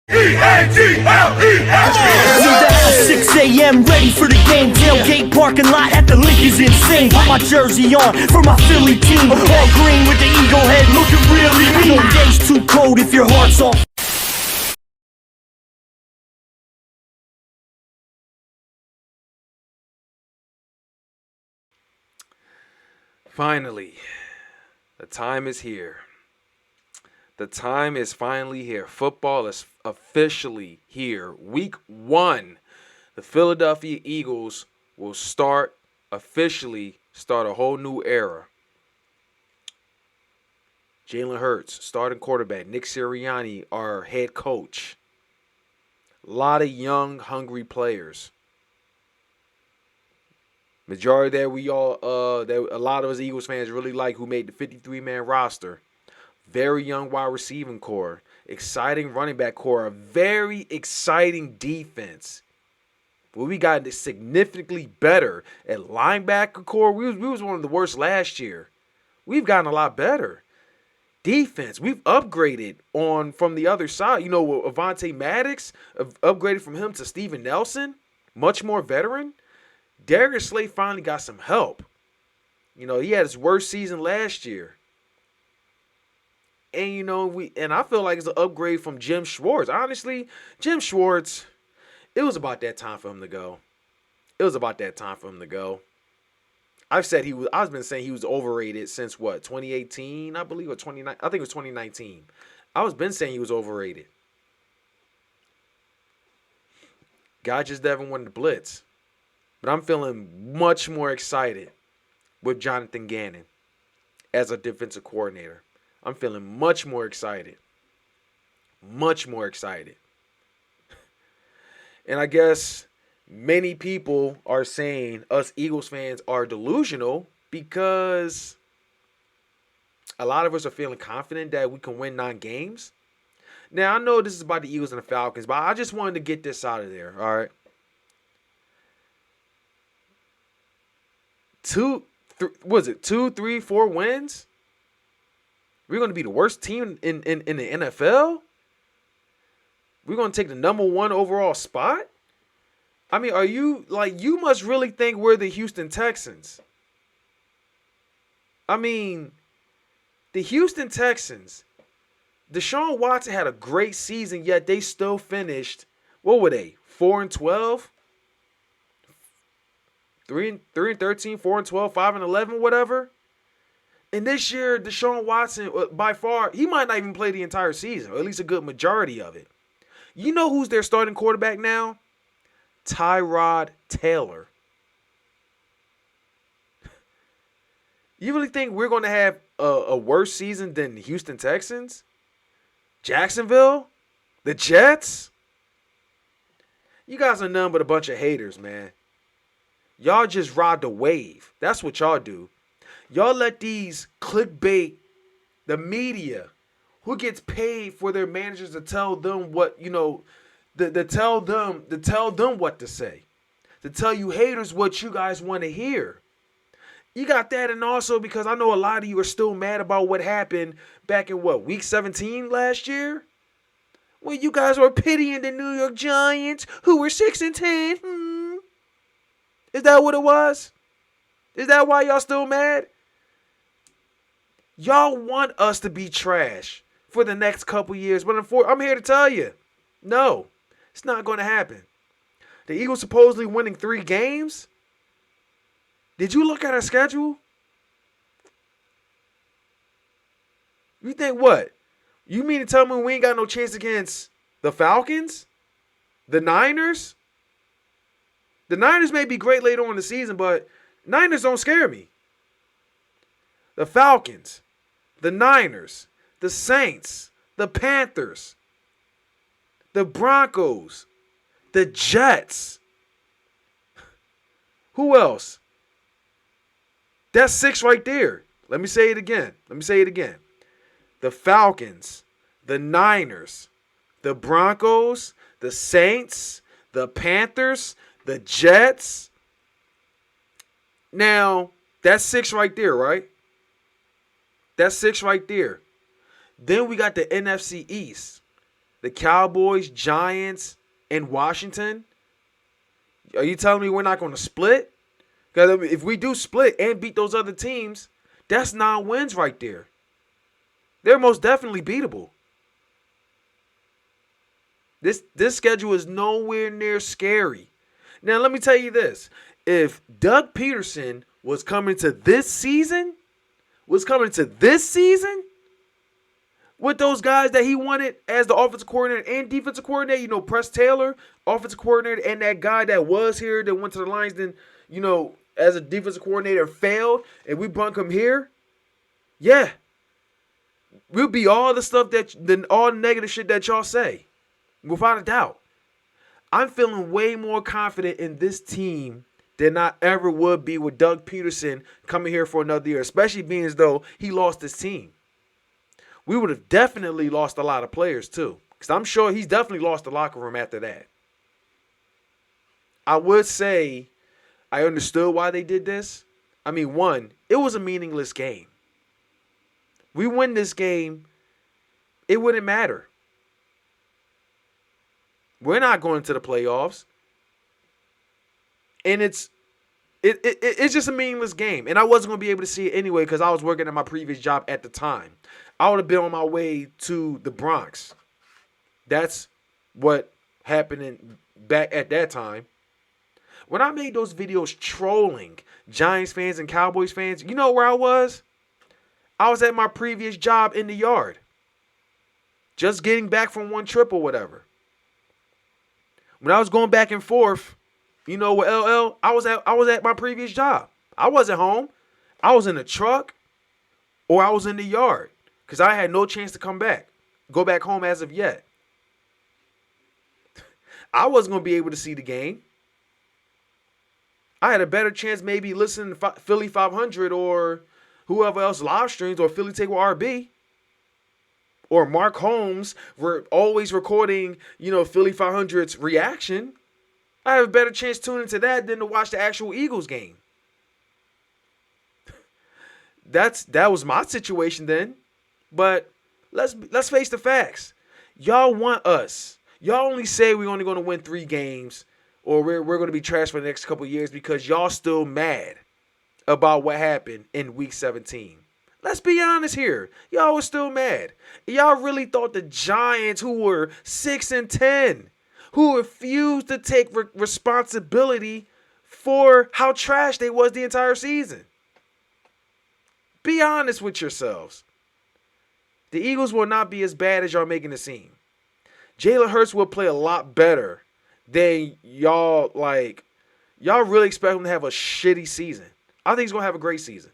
E-A-G-L-E-S-E 6 a.m. ready for the game. Tailgate parking lot at the lick is insane. Put my jersey on for my Philly team. All green with the eagle head looking really mean. No day's too cold if your heart's off. Finally, the time is here. The time is finally here. Football is officially here. Week 1, the Philadelphia Eagles will officially start a whole new era. Jalen Hurts, starting quarterback. Nick Sirianni, our head coach. A lot of young, hungry players. Majority that a lot of us Eagles fans really like, who made the 53-man roster. Very young wide receiving core. Exciting running back core. A very exciting defense. But we got significantly better at linebacker core. We was one of the worst last year. We've gotten a lot better. Defense, we've upgraded from the other side. You know, Avonte Maddox, upgraded from him to Steven Nelson. Much more veteran. Darius Slay finally got some help. You know, he had his worst season last year. And, you know, I feel like it's an upgrade from Jim Schwartz. Honestly, Jim Schwartz, it was about that time for him to go. I've been saying he was overrated since 2018, I believe, or 29. I think it was 2019. Been saying he was overrated. Guy just never won the blitz. But I'm feeling much more excited with Jonathan Gannon as a defensive coordinator. I'm feeling much more excited. Much more excited. And I guess many people are saying us Eagles fans are delusional because a lot of us are feeling confident that we can win 9 games. Now, I know this is about the Eagles and the Falcons, but I just wanted to get this out of there, all right? 2, 3, 4 wins? We're going to be the worst team in the NFL? We're going to take the number 1 overall spot? I mean, you must really think we're the Houston Texans. I mean, the Houston Texans, Deshaun Watson had a great season, yet they still finished, what were they, 4-12? 3-13, 4-12, 5-11, whatever. And this year, Deshaun Watson, by far, he might not even play the entire season, or at least a good majority of it. You know who's their starting quarterback now? Tyrod Taylor. You really think we're going to have a worse season than the Houston Texans? Jacksonville? The Jets? You guys are none but a bunch of haters, man. Y'all just ride the wave. That's what y'all do. Y'all let these clickbait, the media, who gets paid for their managers to tell them what, you know, to tell them what to say. To tell you haters what you guys want to hear. You got that, and also because I know a lot of you are still mad about what happened back in week 17 last year? When you guys were pitying the New York Giants, who were 6-10. Is that what it was? Is that why y'all still mad? Y'all want us to be trash for the next couple years, but I'm here to tell you, no, it's not going to happen. The Eagles supposedly winning 3 games. Did you look at our schedule? You think what? You mean to tell me we ain't got no chance against the Falcons? The Niners? The Niners may be great later on in the season, but Niners don't scare me. The Falcons, the Niners, the Saints, the Panthers, the Broncos, the Jets. Who else? That's 6 right there. Let me say it again. The Falcons, the Niners, the Broncos, the Saints, the Panthers, the Jets. Now, that's 6 right there, right? That's 6 right there. Then we got the NFC East. the Cowboys, Giants, and Washington. Are you telling me we're not going to split? Because if we do split and beat those other teams, that's 9 wins right there. They're most definitely beatable. This schedule is nowhere near scary. Now, let me tell you this. If Doug Peterson was coming to this season with those guys that he wanted as the offensive coordinator and defensive coordinator, you know, Press Taylor, offensive coordinator, and that guy that was here that went to the Lions, then, you know, as a defensive coordinator failed, and we brought him here, yeah, we'll be all the stuff all the negative shit that y'all say. Without a doubt. I'm feeling way more confident in this team than I ever would be with Doug Peterson coming here for another year, especially being as though he lost his team. We would have definitely lost a lot of players too, because I'm sure he's definitely lost the locker room after that. I would say I understood why they did this. I mean, one, it was a meaningless game. We win this game, it wouldn't matter. We're not going to the playoffs. And it's just a meaningless game. And I wasn't going to be able to see it anyway because I was working at my previous job at the time. I would have been on my way to the Bronx. That's what happened back at that time. When I made those videos trolling Giants fans and Cowboys fans, you know where I was? I was at my previous job in the yard. Just getting back from one trip or whatever. When I was going back and forth, you know, with LL, I was at my previous job. I wasn't home. I was in a truck or I was in the yard because I had no chance to go back home as of yet. I wasn't going to be able to see the game. I had a better chance maybe listening to Philly 500 or whoever else live streams or Philly Take with RB. Or Mark Holmes were always recording, you know, Philly 500's reaction. I have a better chance tuning into that than to watch the actual Eagles game. That was my situation then. But let's face the facts. Y'all want us. Y'all only say we're only going to win 3 games or we're going to be trash for the next couple of years because y'all still mad about what happened in week 17. Let's be honest here. Y'all were still mad. Y'all really thought the Giants, who were 6-10, who refused to take responsibility for how trash they was the entire season. Be honest with yourselves. The Eagles will not be as bad as y'all making it seem. Jalen Hurts will play a lot better than y'all like. Y'all really expect him to have a shitty season. I think he's going to have a great season.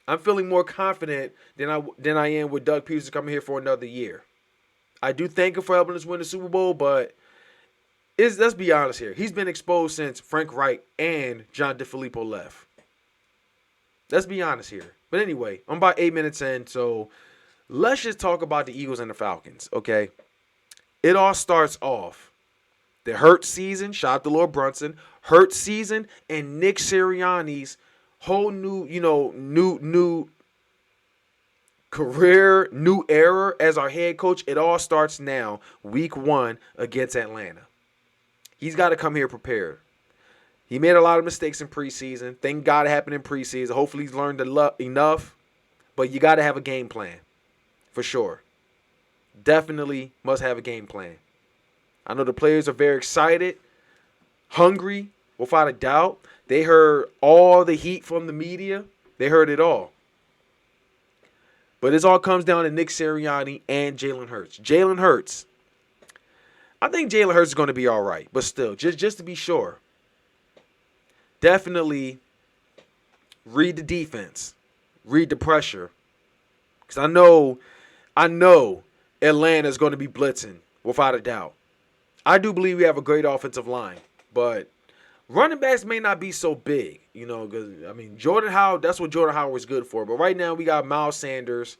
I'm feeling more confident than I am with Doug Peterson coming here for another year. I do thank him for helping us win the Super Bowl, but let's be honest here. He's been exposed since Frank Reich and John DeFilippo left. Let's be honest here. But anyway, I'm about 8 minutes in, so let's just talk about the Eagles and the Falcons, okay? It all starts off. The Hurts season, shout out to Lord Brunson, Hurts season, and Nick Sirianni's whole new career, new era as our head coach. It all starts now, week 1 against Atlanta. He's got to come here prepared. He made a lot of mistakes in preseason. Thank God it happened in preseason. Hopefully he's learned enough, but you got to have a game plan for sure. Definitely must have a game plan. I know the players are very excited, hungry, without a doubt. They heard all the heat from the media. They heard it all. But this all comes down to Nick Sirianni and Jalen Hurts. Jalen Hurts. I think Jalen Hurts is going to be all right. But still, just to be sure, definitely read the defense. Read the pressure. Because I know Atlanta is going to be blitzing, without a doubt. I do believe we have a great offensive line, but running backs may not be so big, because, Jordan Howard, that's what Jordan Howard was good for. But right now we got Miles Sanders,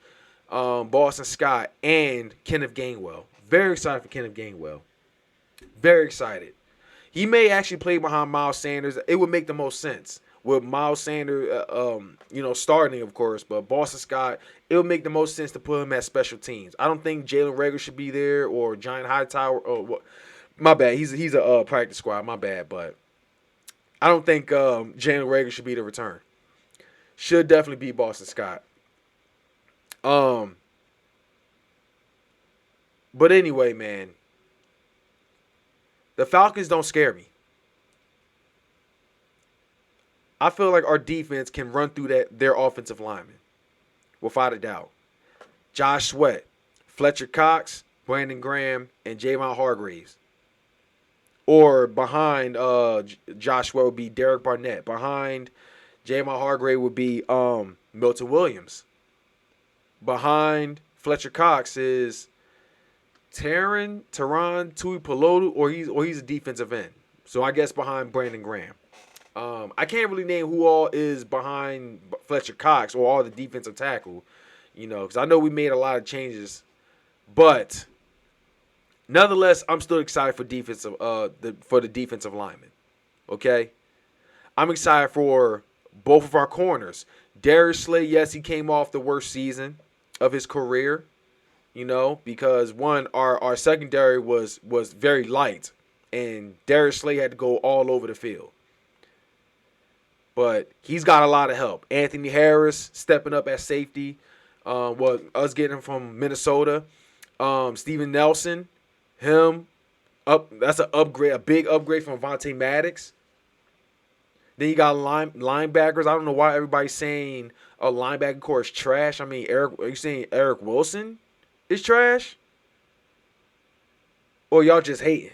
Boston Scott, and Kenneth Gainwell. Very excited for Kenneth Gainwell. Very excited. He may actually play behind Miles Sanders. It would make the most sense with Miles Sanders, starting, of course, but Boston Scott, it would make the most sense to put him at special teams. I don't think Jalen Reagor should be there or Giant Hightower. Oh, what? My bad. He's a practice squad. My bad, but I don't think Jalen Reagor should be the return. Should definitely be Boston Scott. But anyway, man, the Falcons don't scare me. I feel like our defense can run through their offensive linemen, without a doubt. Josh Sweat, Fletcher Cox, Brandon Graham, and Javon Hargraves. Or behind Josh Sweat would be Derek Barnett. Behind Javon Hargrave would be Milton Williams. Behind Fletcher Cox is Teron Tuipulotu, or he's a defensive end. So I guess behind Brandon Graham. I can't really name who all is behind Fletcher Cox or all the defensive tackle, because I know we made a lot of changes. But nonetheless, I'm still excited for the defensive linemen. Okay, I'm excited for both of our corners. Darius Slay, yes, he came off the worst season of his career, because one, our secondary was very light, and Darius Slay had to go all over the field. But he's got a lot of help. Anthony Harris stepping up at safety. Us getting him from Minnesota. Steven Nelson, him up. That's an upgrade, a big upgrade from Vontae Maddox. Then you got linebackers. I don't know why everybody's saying a linebacker core is trash. I mean, are you saying Eric Wilson is trash? Or y'all just hating?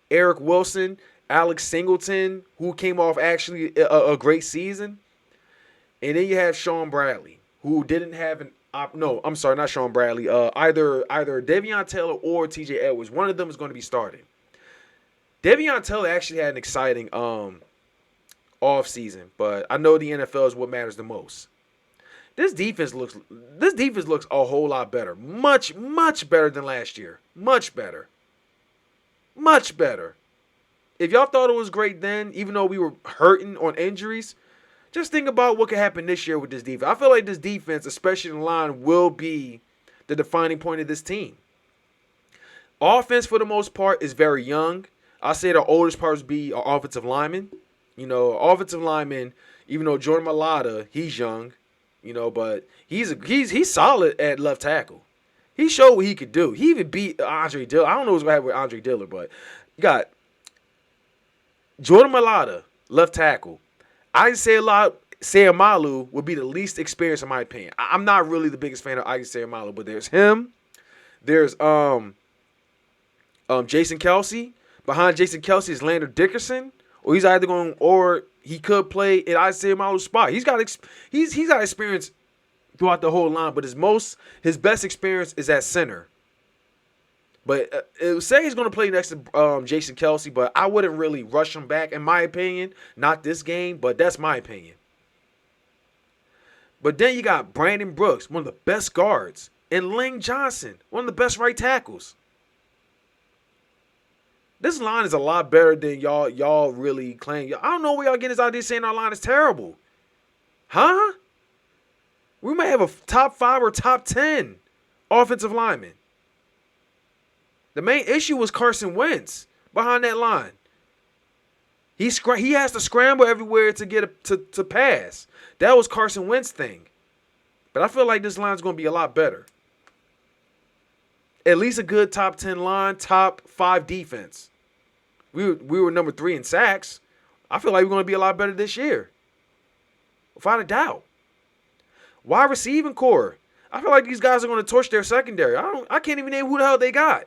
Eric Wilson, Alex Singleton, who came off actually a great season. And then you have Sean Bradley, who didn't have I'm sorry, not Sean Bradley. Either Davion Taylor or TJ Edwards. One of them is going to be starting. Davion Taylor actually had an exciting off season, but I know the NFL is what matters the most. This defense looks a whole lot better. Much, much better than last year. Much better. Much better. If y'all thought it was great then, even though we were hurting on injuries, just think about what could happen this year with this defense. I feel like this defense, especially in the line, will be the defining point of this team. Offense, for the most part, is very young. I say the oldest parts be our offensive linemen. Offensive linemen, even though Jordan Mailata, he's young, but he's solid at left tackle. He showed what he could do. He even beat Andre Dillard. I don't know what's going to happen with Andre Dillard, but you got Jordan Mailata, left tackle. Isaiah Seumalo would be the least experienced in my opinion. I'm not really the biggest fan of Isaiah Seumalo, but there's him. There's Jason Kelsey. Behind Jason Kelsey is Landon Dickerson, or he could play in Isaiah Seumalo's spot. He's got experience throughout the whole line, but his best experience is at center. But it would say he's going to play next to Jason Kelsey, but I wouldn't really rush him back, in my opinion. Not this game, but that's my opinion. But then you got Brandon Brooks, one of the best guards, and Lane Johnson, one of the best right tackles. This line is a lot better than y'all really claim. I don't know where y'all getting this idea saying our line is terrible. Huh? We might have a top 5 or top 10 offensive lineman. The main issue was Carson Wentz behind that line. He has to scramble everywhere to get to pass. That was Carson Wentz's thing. But I feel like this line's going to be a lot better. At least a good top 10 line, top 5 defense. We were number 3 in sacks. I feel like we're going to be a lot better this year. Without a doubt. Wide receiving core. I feel like these guys are going to torch their secondary. I can't even name who the hell they got.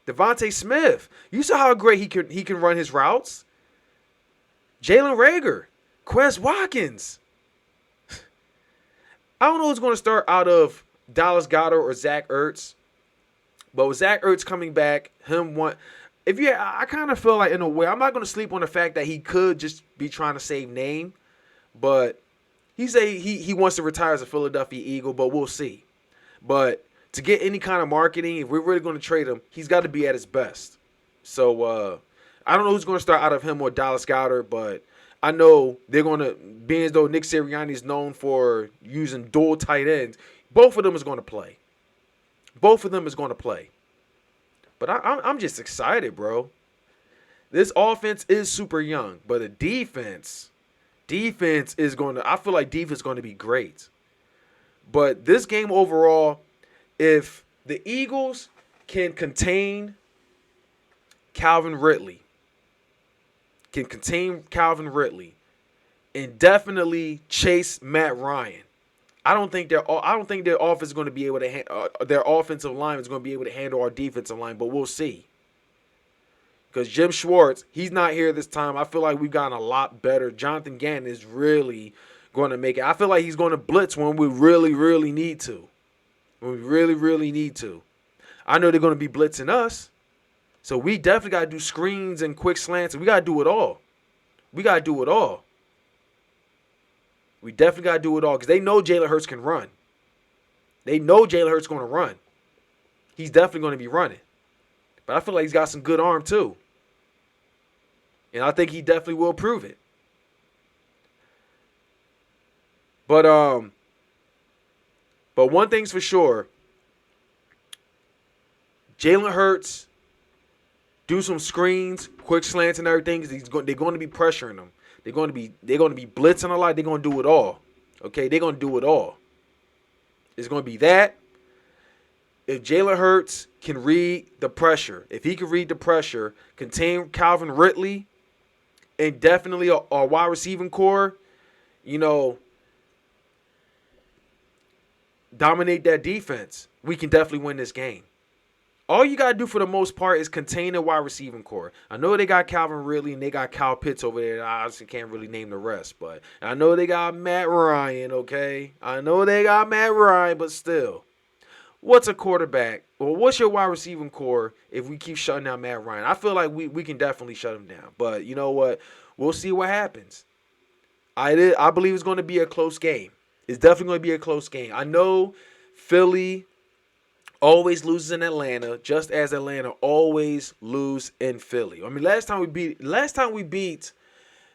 Devontae Smith. You saw how great he can run his routes. Jalen Reagor. Quez Watkins. I don't know who's going to start out of Dallas Goedert or Zach Ertz. But with Zach Ertz coming back, I kind of feel like, in a way, I'm not going to sleep on the fact that he could just be trying to save name. But he wants to retire as a Philadelphia Eagle, but we'll see. But to get any kind of marketing, if we're really going to trade him, he's got to be at his best. So I don't know who's going to start out of him or Dallas Goedert, but I know they're going to, being as though Nick Sirianni is known for using dual tight ends, both of them is going to play. Both of them is going to play. But I'm just excited, bro. This offense is super young, but the defense is going to, I feel like defense is going to be great. But this game overall, if the Eagles can contain Calvin Ridley, and definitely chase Matt Ryan, I don't think their offense is going to be able to their offensive line is going to be able to handle our defensive line, but we'll see. Because Jim Schwartz, he's not here this time. I feel like we've gotten a lot better. Jonathan Gannon is really going to make it. I feel like he's going to blitz when we really, really need to. When we really, really need to. I know they're going to be blitzing us. So we definitely got to do screens and quick slants. We got to do it all. We definitely got to do it all because they know Jalen Hurts can run. They know Jalen Hurts going to run. He's definitely going to be running. But I feel like he's got some good arm too. And I think he definitely will prove it. But one thing's for sure. Jalen Hurts do some screens, quick slants and everything because they're going to be pressuring him. They're going to be blitzing a lot. They're going to do it all. Okay, they're going to do it all. It's going to be that. If Jalen Hurts can read the pressure, contain Calvin Ridley, and definitely a wide receiving core, dominate that defense, we can definitely win this game. All you got to do for the most part is contain the wide receiving core. I know they got Calvin Ridley and they got Kyle Pitts over there. I honestly can't really name the rest, but I know they got Matt Ryan, okay? But still. What's a quarterback? Well, what's your wide receiving core if we keep shutting down Matt Ryan? I feel like we can definitely shut him down. But you know what? We'll see what happens. I believe it's going to be a close game. It's definitely going to be a close game. I know Philly always loses in Atlanta, just as Atlanta always lose in Philly. I mean, last time we beat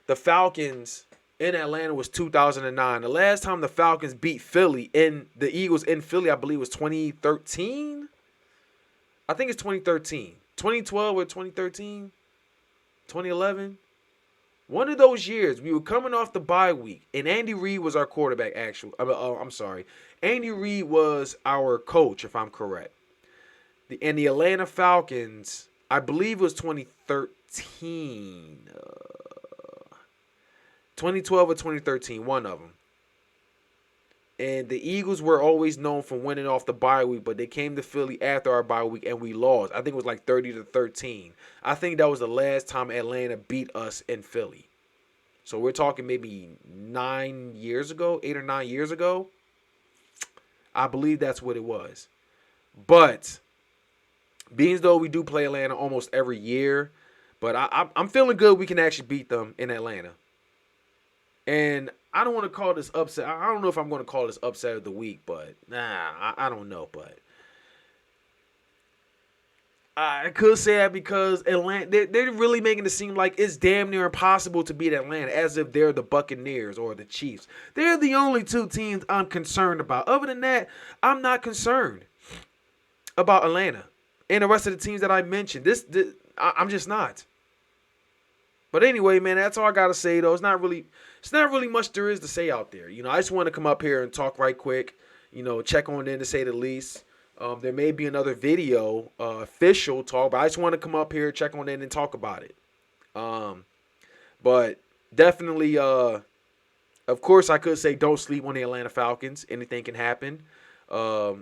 the Falcons in Atlanta was 2009. The last time the Falcons beat the Eagles in Philly, I believe was 2013. I think it's 2013. 2012 or 2013? 2011? One of those years, we were coming off the bye week, and Andy Reid was our quarterback, actually. I'm sorry. Andy Reid was our coach, if I'm correct. And the Atlanta Falcons, I believe it was 2013. 2012 or 2013, one of them. And the Eagles were always known for winning off the bye week, but they came to Philly after our bye week, and we lost. I think it was like 30-13. I think that was the last time Atlanta beat us in Philly. So we're talking maybe 9 years ago, 8 or 9 years ago. I believe that's what it was. But being as though we do play Atlanta almost every year, but I'm feeling good we can actually beat them in Atlanta. And I don't want to call this upset. I don't know if I'm going to call this upset of the week, but I don't know. But I could say that because Atlanta, they're really making it seem like it's damn near impossible to beat Atlanta, as if they're the Buccaneers or the Chiefs. They're the only two teams I'm concerned about. Other than that, I'm not concerned about Atlanta and the rest of the teams that I mentioned. I'm just not. But anyway, man, that's all I gotta say though. It's not really much there is to say out there. I just want to come up here and talk right quick. Check on in to say the least. There may be another video, official talk, but I just want to come up here, check on in, and talk about it. But definitely, of course, I could say don't sleep on the Atlanta Falcons. Anything can happen. Or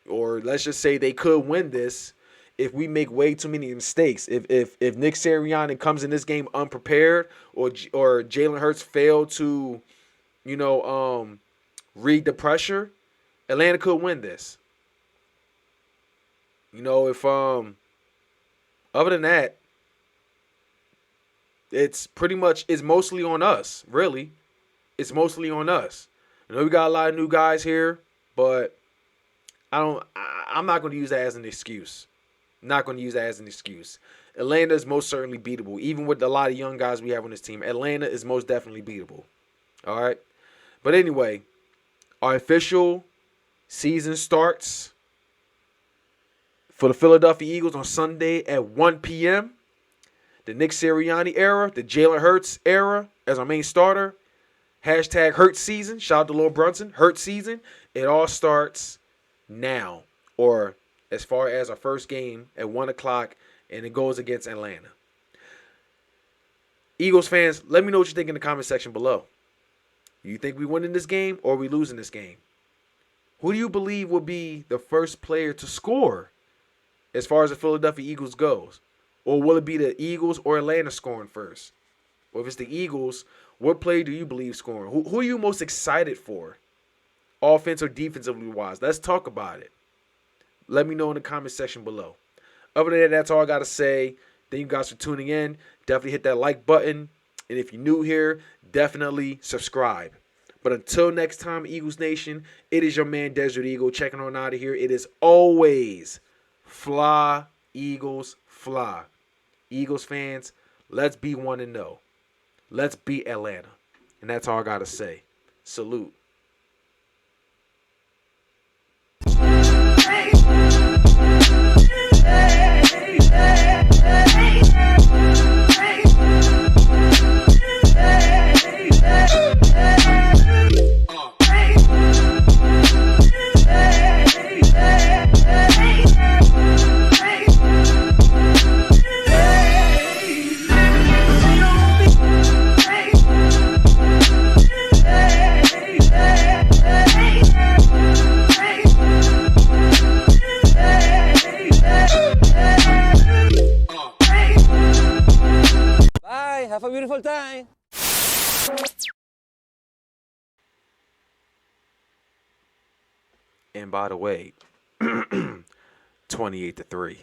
let's just say they could win this if we make way too many mistakes. If Nick Sirianni comes in this game unprepared, or Jalen Hurts failed to, read the pressure, Atlanta could win this. If other than that, it's mostly on us, really. It's mostly on us. We got a lot of new guys here, but I'm not going to use that as an excuse. Not going to use that as an excuse. Atlanta is most certainly beatable. Even with a lot of young guys we have on this team, Atlanta is most definitely beatable. All right? But anyway, our official season starts for the Philadelphia Eagles on Sunday at 1 p.m. The Nick Sirianni era, the Jalen Hurts era as our main starter. Hashtag Hurts season. Shout out to Lil Brunson. Hurts season. It all starts now, or as far as our first game at 1 o'clock, and it goes against Atlanta. Eagles fans, let me know what you think in the comment section below. You think we winning this game or are we losing this game? Who do you believe will be the first player to score as far as the Philadelphia Eagles goes? Or will it be the Eagles or Atlanta scoring first? Or if it's the Eagles, what player do you believe scoring? Who are you most excited for? Offense or defensively wise? Let's talk about it. Let me know in the comment section below. Other than that, that's all I got to say. Thank you guys for tuning in. Definitely hit that like button. And if you're new here, definitely subscribe. But until next time, Eagles Nation, it is your man Desert Eagle checking on out of here. It is always fly, Eagles, fly. Eagles fans, let's be 1-0. Let's beat Atlanta. And that's all I got to say. Salute. Bye, have a beautiful time. And by the way, 28-3.